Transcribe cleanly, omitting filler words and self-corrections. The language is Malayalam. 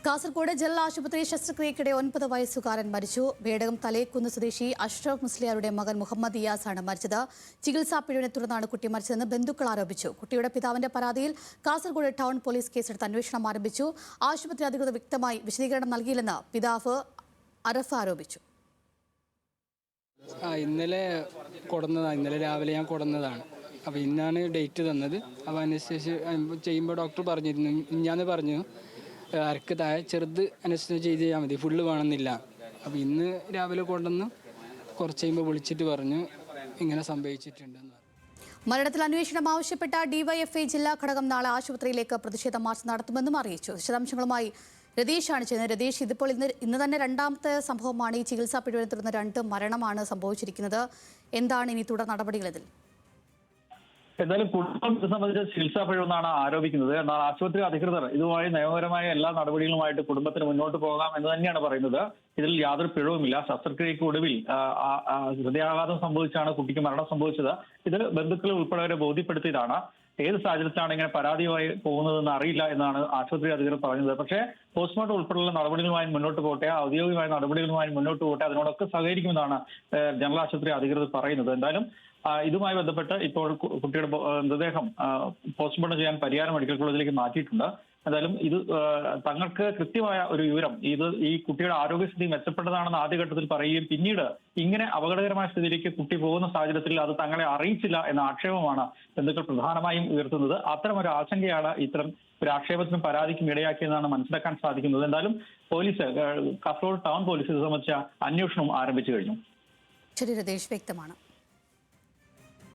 കാസർഗോഡ് ജില്ലാ ആശുപത്രി ശസ്ത്രക്രിയക്കിടെ 9 വയസ്സുകാരൻ മരിച്ചു. വേടകം തലേക്കുന്ന് സ്വദേശി അഷ്റഫ് മുസ്ലിയാരുടെ മകൻ മുഹമ്മദ് ഇയാസാണ് മരിച്ചത്. ചികിത്സാ പിഴവിനെ തുടർന്നാണ് കുട്ടി മരിച്ചതെന്ന് ബന്ധുക്കൾ ആരോപിച്ചു. കുട്ടിയുടെ പിതാവിന്റെ പരാതിയിൽ കാസർഗോഡ് ടൗൺ പോലീസ് കേസെടുത്ത് അന്വേഷണം ആരംഭിച്ചു. ആശുപത്രി അധികൃതർ വ്യക്തമായി വിശദീകരണം നൽകിയില്ലെന്ന് പിതാവ് അറഫ് ആരോപിച്ചു. ഇന്നലെ രാവിലെ ഞാൻ കൊടുന്നതാണ്. അപ്പോൾ ഇന്നാണ് ഡേറ്റ് തന്നത്. അപ്പോൾ അനസ്തേഷ്യ ചെയ്യുമ്പോൾ ഡോക്ടർ പറഞ്ഞിരുന്നു, ഞാൻ പറഞ്ഞു അരക്ക് താഴെ ചെറുത് അനസ്തേഷ്യ ചെയ്താൽ മതി, ഫുള്ള് വേണമെന്നില്ല. അപ്പോൾ ഇന്ന് രാവിലെ കൊണ്ടുവന്ന് കുറച്ച് കഴിയുമ്പോൾ വിളിച്ചിട്ട് പറഞ്ഞു ഇങ്ങനെ സംഭവിച്ചിട്ടുണ്ടെന്ന്. മരണത്തിൽ അന്വേഷണം ആവശ്യപ്പെട്ട ഡിവൈഎഫ്ഐ ജില്ലാ ഘടകം നാളെ ആശുപത്രിയിലേക്ക് പ്രതിഷേധ മാർച്ച് നടത്തുമെന്നും അറിയിച്ചു. വിശദാംശങ്ങളുമായി രതീഷാണ് ചെയ്യുന്നത്. രതീഷ്, ഇതിപ്പോൾ ഇന്ന് തന്നെ രണ്ടാമത്തെ സംഭവമാണ്. ഈ ചികിത്സാ പിഴവിനെ തുടർന്ന് 2 മരണമാണ് സംഭവിച്ചിരിക്കുന്നത്. എന്താണ് ഇനി തുടർ നടപടികൾ ഇതിൽ? എന്തായാലും കുടുംബം ഇത് സംബന്ധിച്ച ചികിത്സാ പിഴവെന്നാണ് ആരോപിക്കുന്നത്. എന്നാൽ ആശുപത്രി അധികൃതർ ഇതുമായി നിയമപരമായ എല്ലാ നടപടികളുമായിട്ട് കുടുംബത്തിന് മുന്നോട്ട് പോകാം എന്ന് തന്നെയാണ് പറയുന്നത്. ഇതിൽ യാതൊരു പിഴവുമില്ല. ശസ്ത്രക്രിയയ്ക്ക് ഒടുവിൽ ഹൃദയാഘാതം സംഭവിച്ചാണ് കുട്ടിക്ക് മരണം സംഭവിച്ചത്. ഇത് ബന്ധുക്കൾ ഉൾപ്പെടെ ബോധ്യപ്പെടുത്തിയതാണ്. ഏത് സാഹചര്യത്തിലാണ് ഇങ്ങനെ പരാതിയുമായി പോകുന്നതെന്ന് അറിയില്ല എന്നാണ് ആശുപത്രി അധികൃതർ പറഞ്ഞത്. പക്ഷേ പോസ്റ്റ്മോർട്ടം ഉൾപ്പെടെയുള്ള നടപടികളുമായി മുന്നോട്ട് പോകട്ടെ, ഔദ്യോഗികമായ നടപടികളുമായി മുന്നോട്ട് പോകട്ടെ, അതിനോടൊക്കെ സഹകരിക്കുമെന്നാണ് ജനറൽ ആശുപത്രി അധികൃതർ പറയുന്നത്. എന്തായാലും ഇതുമായി ബന്ധപ്പെട്ട് ഇപ്പോൾ കുട്ടിയുടെ മൃതദേഹം പോസ്റ്റ്മോർട്ടം ചെയ്യാൻ പരിയാരം മെഡിക്കൽ കോളേജിലേക്ക് മാറ്റിയിട്ടുണ്ട്. എന്തായാലും ഇത് തങ്ങൾക്ക് കൃത്യമായ ഒരു വിവരം, ഈ കുട്ടിയുടെ ആരോഗ്യസ്ഥിതി മെച്ചപ്പെട്ടതാണെന്ന് ആദ്യഘട്ടത്തിൽ പറയുകയും പിന്നീട് ഇങ്ങനെ അപകടകരമായ സ്ഥിതിയിലേക്ക് കുട്ടി പോകുന്ന സാഹചര്യത്തിൽ അത് തങ്ങളെ അറിയിച്ചില്ല എന്ന ആക്ഷേപമാണ് ബന്ധുക്കൾ പ്രധാനമായും ഉയർത്തുന്നത്. അത്തരമൊരു ആശങ്കയാണ് ഇത്തരം ഒരു ആക്ഷേപത്തിനും പരാതിക്കും ഇടയാക്കിയെന്നാണ് മനസ്സിലാക്കാൻ സാധിക്കുന്നത്. എന്തായാലും പോലീസ്, കാസർഗോഡ് ടൗൺ പോലീസ് ഇത് സംബന്ധിച്ച അന്വേഷണം ആരംഭിച്ചു കഴിഞ്ഞു. ശരി രതീഷ്, വ്യക്തമാണ്.